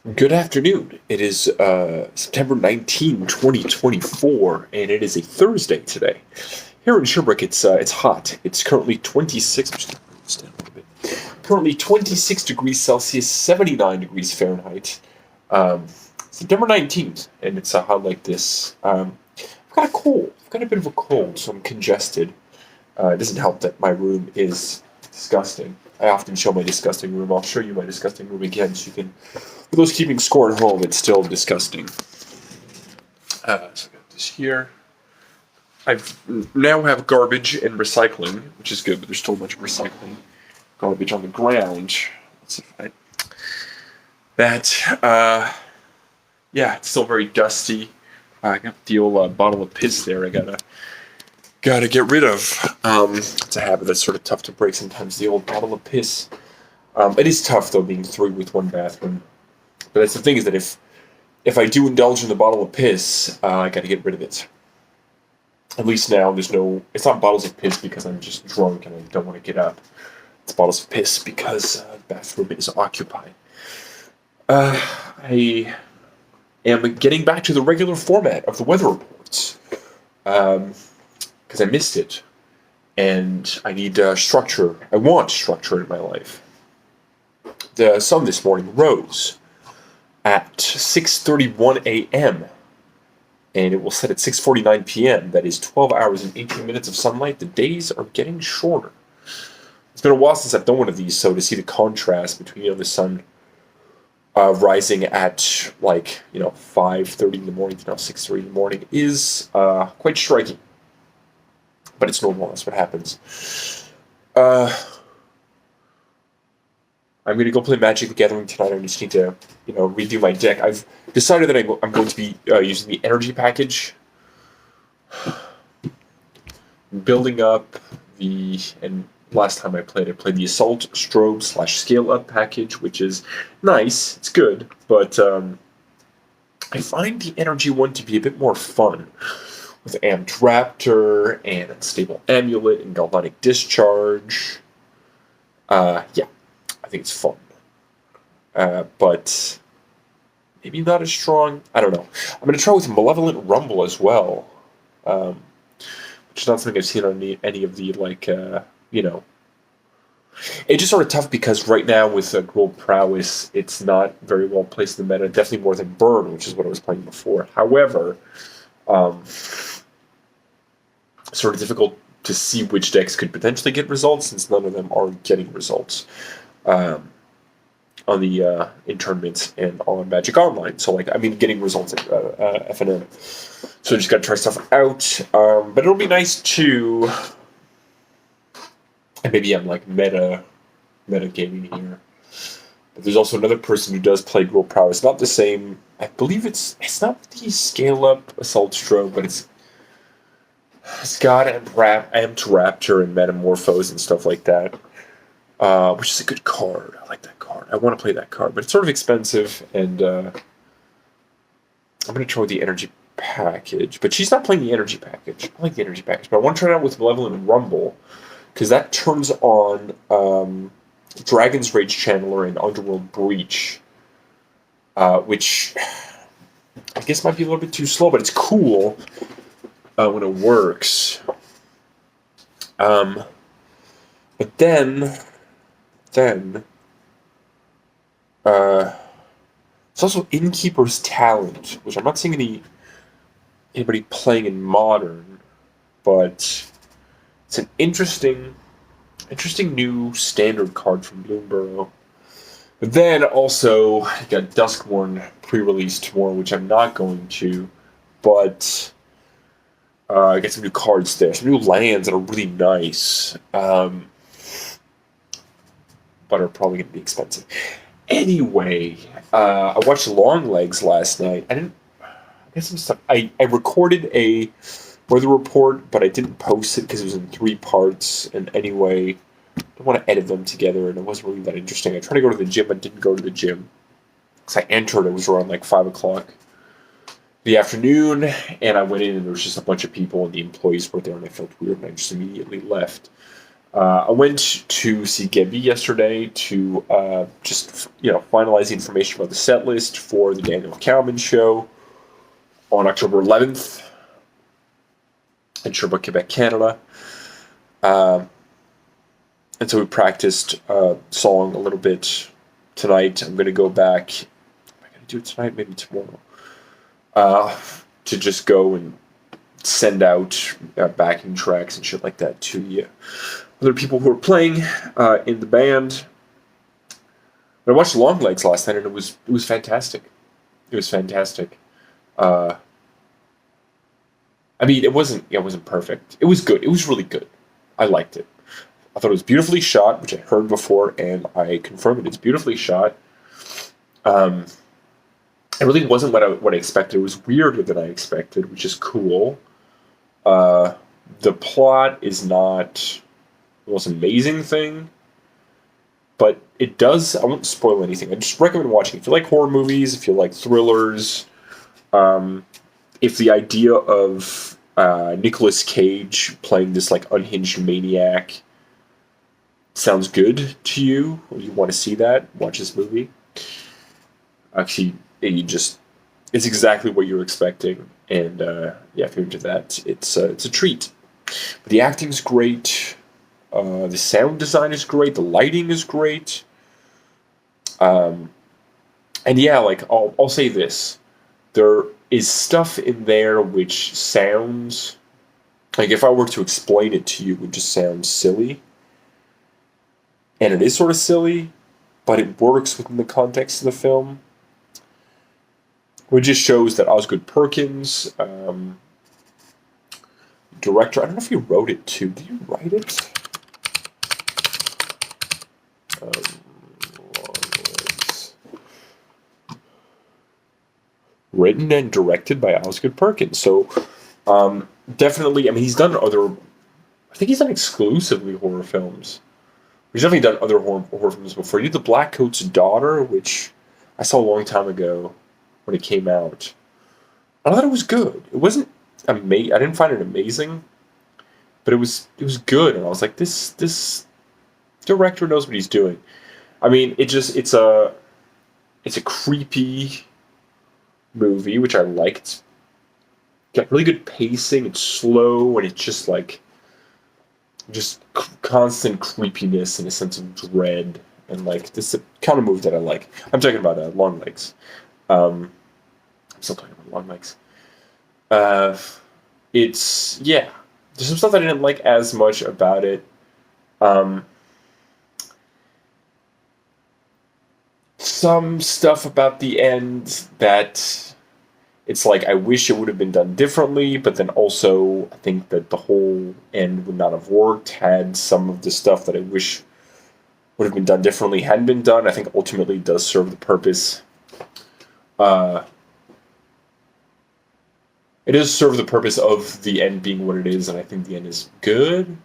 Good afternoon. It is September 19, 2024, and it is a Thursday today. Here in Sherbrooke, it's hot. It's currently 26. Stand a little bit. Currently 26 degrees Celsius, 79 degrees Fahrenheit. Um, September 19th, and it's hot like this. I've got a cold. I've got a bit of a cold, so I'm congested. It doesn't help that my room is disgusting. I often show my disgusting room. I'll show you my disgusting room again, so you can. For those keeping score at home, it's still disgusting. So I got this here. I now have garbage and recycling, which is good, but there's still a bunch of recycling garbage on the ground. Let's see if I. Yeah, it's still very dusty. I got the old bottle of piss there. I gotta get rid of. It's a habit that's sort of tough to break sometimes. The old bottle of piss. It is tough though, being three with one bathroom. But that's the thing, is that if I do indulge in the bottle of piss, I gotta get rid of it. At least now there's no. It's not bottles of piss because I'm just drunk and I don't want to get up. It's bottles of piss because the bathroom is occupied. I am getting back to the regular format of the weather reports. Because I missed it, and I need structure. I want structure in my life. The sun this morning rose at 6:31 a.m. and it will set at 6:49 p.m. That is 12 hours and 18 minutes of sunlight. The days are getting shorter. It's been a while since I've done one of these, so to see the contrast between the sun rising at 5:30 in the morning to now 6:30 in the morning is quite striking. But it's normal. That's what happens. I'm going to go play Magic the Gathering tonight. I just need to, redo my deck. I've decided that I'm going to be using the energy package, building up and last time I played the Assault Strobe / Scale Up package, which is nice. It's good, but I find the energy one to be a bit more fun. With Amped Raptor and Unstable Amulet and Galvanic Discharge. Yeah, I think it's fun. But maybe not as strong. I don't know. I'm going to try with Malevolent Rumble as well. Which is not something I've seen on any of the, It's just sort of tough because right now with World Prowess, it's not very well placed in the meta. Definitely more than Burn, which is what I was playing before. However, sort of difficult to see which decks could potentially get results since none of them are getting results on the in tournaments and on Magic Online. So getting results at FNM. So just got to try stuff out. But it'll be nice to, and maybe I'm meta gaming here. But there's also another person who does play World Prowess. Not the same. I believe it's not the Scale Up Assault Strobe, but it's got Amped Raptor and Metamorphose and stuff like that, which is a good card. I like that card. I want to play that card, but it's sort of expensive, and I'm going to try with the energy package. But she's not playing the energy package. I like the energy package, but I want to try it out with Malevolent Rumble, because that turns on Dragon's Rage Channeler and Underworld Breach, which I guess might be a little bit too slow, but it's cool. When it works. But then, it's also Innkeeper's Talent, which I'm not seeing anybody playing in Modern, but it's an interesting new standard card from Bloomburrow. But then also, you got Duskborn pre-release tomorrow, which I'm not going to, but I get some new cards there, some new lands that are really nice, but are probably going to be expensive. Anyway, I watched Long Legs last night. I got some stuff. I recorded a weather report, but I didn't post it because it was in 3 parts. And anyway, I don't want to edit them together, and it wasn't really that interesting. I tried to go to the gym, but didn't go to the gym because I entered. It was around 5 o'clock. The afternoon, and I went in and there was just a bunch of people and the employees were there and I felt weird and I just immediately left. I went to see Gibby yesterday to just finalize the information about the set list for the Daniel Cowman show on October 11th in Sherbrooke, Quebec, Canada. And so we practiced song a little bit tonight. I'm going to go back. Am I going to do it tonight? Maybe tomorrow. To just go and send out backing tracks and shit like that to the other people who are playing in the band. But I watched Long Legs last night, and it was fantastic. It was fantastic. I mean, it wasn't perfect. It was good. It was really good. I liked it. I thought it was beautifully shot, which I heard before, and I confirmed it. It's beautifully shot. It really wasn't what I expected. It was weirder than I expected, which is cool. The plot is not the most amazing thing, but it does. I won't spoil anything. I just recommend watching. If you like horror movies, if you like thrillers, if the idea of Nicolas Cage playing this like unhinged maniac sounds good to you, or you want to see that, watch this movie. Actually, it's exactly what you're expecting, and if you're into that, it's a treat. But the acting's great, the sound design is great, the lighting is great, and yeah, like I'll say this: there is stuff in there which sounds like, if I were to explain it to you, it would just sound silly. And it is sort of silly, but it works within the context of the film. It just shows that Osgood Perkins, director, I don't know if he wrote it too. Did you write it? Written and directed by Osgood Perkins. So, definitely, I mean, he's done other, I think he's done exclusively horror films. He's definitely done other horror films before. He did The Black Coat's Daughter, which I saw a long time ago when it came out. I thought it was good. It wasn't amazing. I didn't find it amazing, but it was good. And I was like, this director knows what he's doing. I mean, it's a creepy movie, which I liked. Got really good pacing. It's slow, and it's just like constant creepiness and a sense of dread, and like this is the kind of movie that I like. I'm talking about Long Legs. I'm still talking about Long Legs. It's there's some stuff that I didn't like as much about it. Some stuff about the end that it's like, I wish it would have been done differently, but then also I think that the whole end would not have worked had some of the stuff that I wish would have been done differently hadn't been done. I think ultimately it does serve the purpose. It does serve the purpose of the end being what it is, and I think the end is good.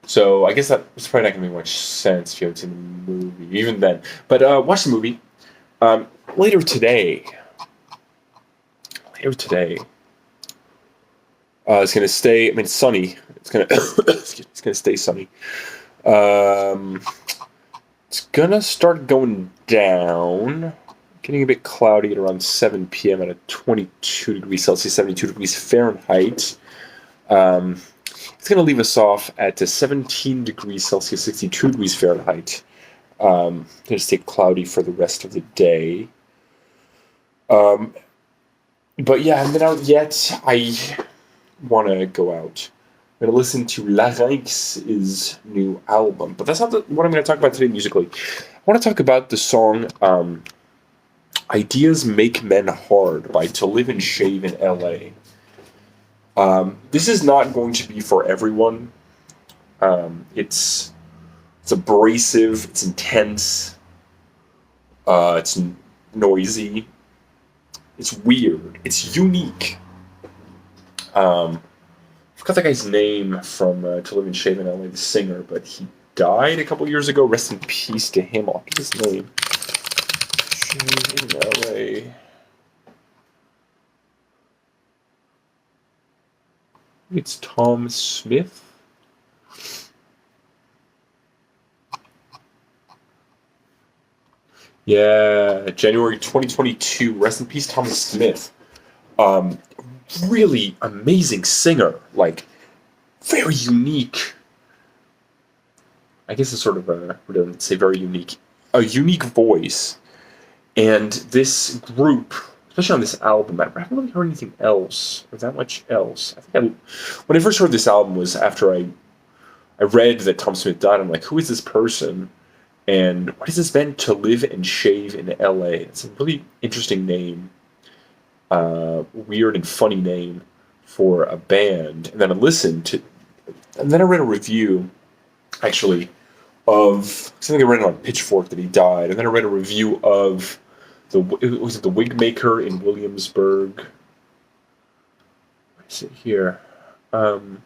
So I guess that's probably not going to make much sense if you haven't seen the movie, even then. But watch the movie. Later today, it's going to stay. I mean, it's sunny. It's going to stay sunny. It's going to start going down, getting a bit cloudy at around 7 p.m. at a 22 degrees Celsius, 72 degrees Fahrenheit. It's going to leave us off at 17 degrees Celsius, 62 degrees Fahrenheit. Going to stay cloudy for the rest of the day. But yeah, I haven't been out yet. I want to go out. I'm going to listen to Larynx's new album. But that's not what I'm going to talk about today musically. I want to talk about the song Ideas Make Men Hard by To Live and Shave in L.A. This is not going to be for everyone. It's abrasive, it's intense, it's noisy, it's weird, it's unique. I forgot the guy's name from To Live and Shave in LA, the singer, but he died a couple years ago. Rest in peace to him. I'll get his name. Shave in LA. It's Tom Smith. Yeah, January 2022. Rest in peace, Thomas Smith. Um, Really amazing singer. Like, very unique. I guess it's sort of a redundant to say very unique. A unique voice. And this group, especially on this album, I haven't really heard anything else or that much else. When I first heard this album was after I read that Tom Smith died. I'm like, who is this person? And what is this band to live and shave in L.A.? It's a really interesting name, weird and funny name for a band. And then I read a review, actually, of something I read on Pitchfork that he died, and then I read a review of the wig maker in Williamsburg. What is it here? Um,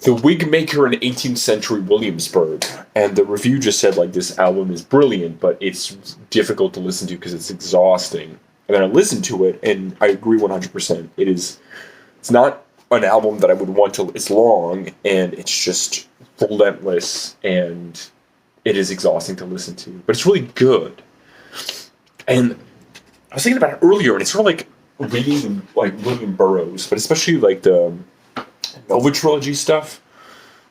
the wig maker in 18th century Williamsburg, and the review just said like this album is brilliant, but it's difficult to listen to because it's exhausting. And then I listened to it, and I agree 100%. It's not an album that I would want to. It's long, and it's just relentless, and it is exhausting to listen to. But it's really good. And I was thinking about it earlier, and it's sort of like reading like William Burroughs, but especially like the Nova trilogy stuff,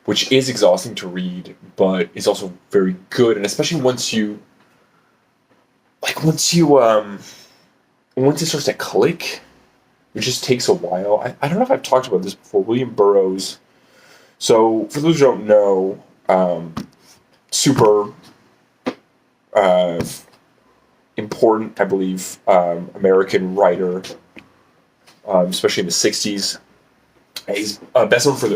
which is exhausting to read, but is also very good. And especially once it starts to click, it just takes a while. I don't know if I've talked about this before. William Burroughs. So for those who don't know, super uh, important, I believe, American writer, especially in the '60s. He's best known for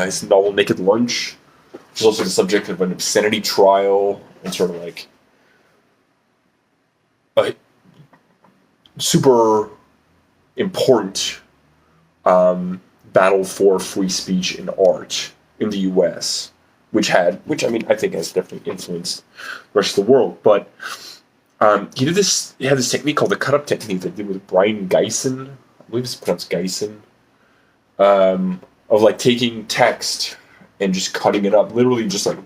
his novel *Naked Lunch*, which is also the subject of an obscenity trial and sort of like a super important battle for free speech in art in the U.S., which I mean, I think has definitely influenced the rest of the world. But he had this technique called the cut-up technique that he did with Brian Geisen. I believe it's pronounced Geisen. Of like taking text and just cutting it up, literally just like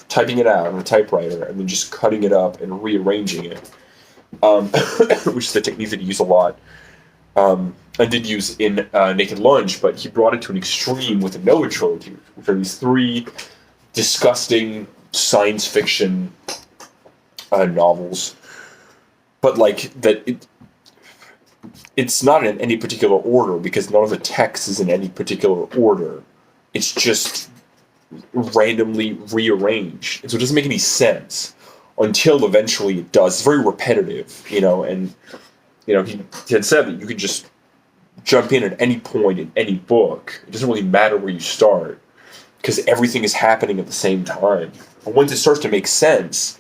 typing it out on a typewriter and then just cutting it up and rearranging it, which is the technique that he used a lot. I did use in Naked Lunch, but he brought it to an extreme with the Noah trilogy, which are these three disgusting science fiction novels, but like it's not in any particular order because none of the text is in any particular order. It's just randomly rearranged, and so it doesn't make any sense until eventually it does. It's very repetitive, and he had said that you could just jump in at any point in any book. It doesn't really matter where you start because everything is happening at the same time. And once it starts to make sense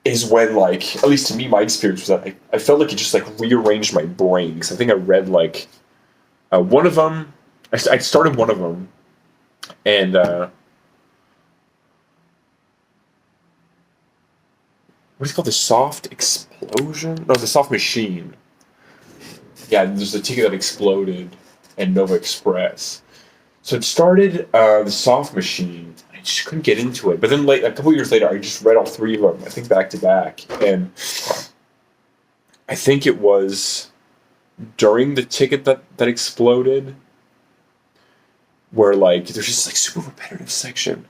is when, like, at least to me, my experience was that I felt like it just, like, rearranged my brain. Because I think I read, like, one of them. I started one of them, and what is it called? The Soft Explosion? No, the Soft Machine. Yeah, there's a ticket that exploded and Nova Express. So it started the Soft Machine. I just couldn't get into it. But then a couple years later, I just read all three of them, I think back to back. And I think it was during the ticket that exploded where, like, there's just, like, super repetitive section.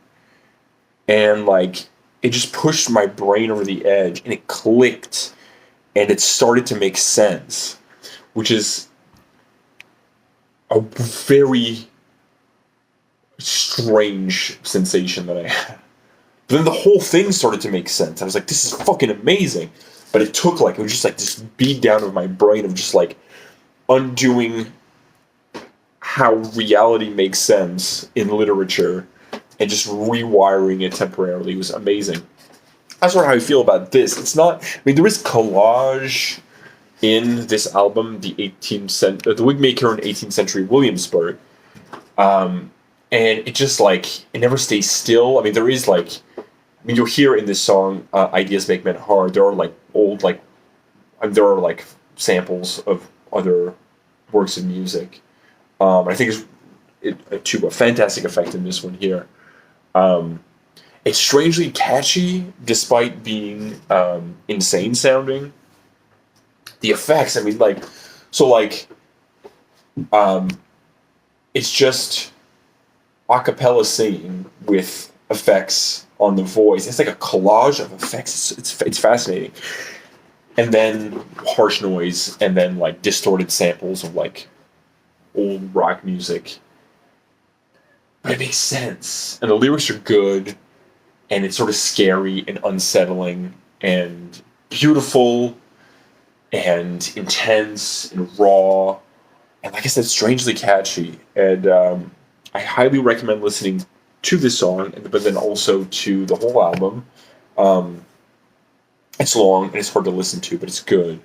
And, like, it just pushed my brain over the edge, and it clicked, and it started to make sense, which is a very strange sensation that I had. But then the whole thing started to make sense. I was like, this is fucking amazing. But it took, like, it was just, like, this beat down of my brain of just, like, undoing how reality makes sense in literature and just rewiring it temporarily. It was amazing. That's sort of how I feel about this. It's not, I mean, there is collage in this album, the wig maker in 18th century Williamsburg. And it just, like, it never stays still. I mean, there is, like, you'll hear in this song, Ideas Make Men Hard, there are, like, old, like, there are, like, samples of other works of music. I think it's to a fantastic effect in this one here. And It's strangely catchy despite being insane sounding. The effects, I mean, like, so like, um, it's just a cappella singing with effects on the voice. It's like a collage of effects. It's fascinating. And then harsh noise, and then like distorted samples of like old rock music. But it makes sense, and the lyrics are good, and it's sort of scary and unsettling and beautiful and intense and raw, and like I said, strangely catchy. And I highly recommend listening to this song, but then also to the whole album. Um, it's long and it's hard to listen to, but it's good.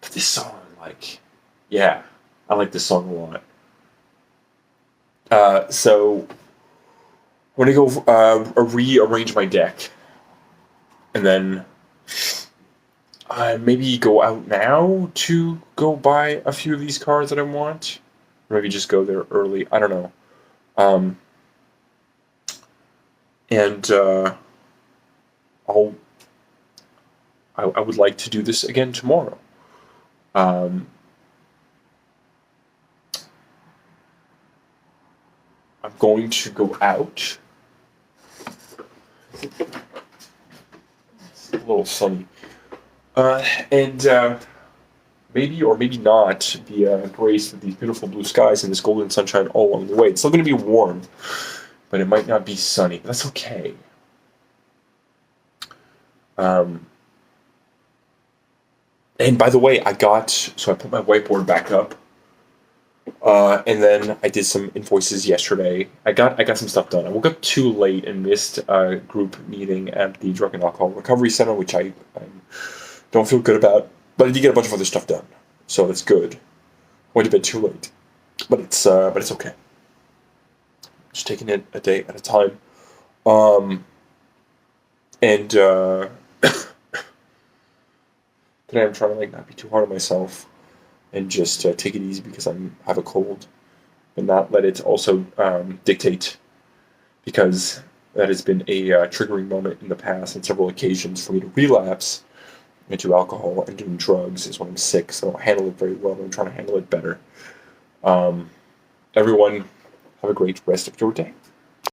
But this song, like, yeah, I like this song a lot. So I'm gonna go rearrange my deck, and then maybe go out now to go buy a few of these cards that I want, or maybe just go there early. I don't know. Um, and I'll I would like to do this again tomorrow. Um, I'm going to go out. It's a little sunny. And maybe or maybe not be graced with these beautiful blue skies and this golden sunshine all along the way. It's still going to be warm, but it might not be sunny. That's okay. And by the way, I put my whiteboard back up. And then I did some invoices yesterday. I got some stuff done. I woke up too late and missed a group meeting at the Drug and Alcohol Recovery Center, which I don't feel good about. But I did get a bunch of other stuff done, so that's good. Went to bed too late, but it's okay. Just taking it a day at a time. And today I'm trying to like not be too hard on myself and just take it easy because I have a cold, and not let it also dictate, because that has been a triggering moment in the past on several occasions for me to relapse into alcohol and doing drugs is when I'm sick, so I don't handle it very well, but I'm trying to handle it better. Everyone, have a great rest of your day.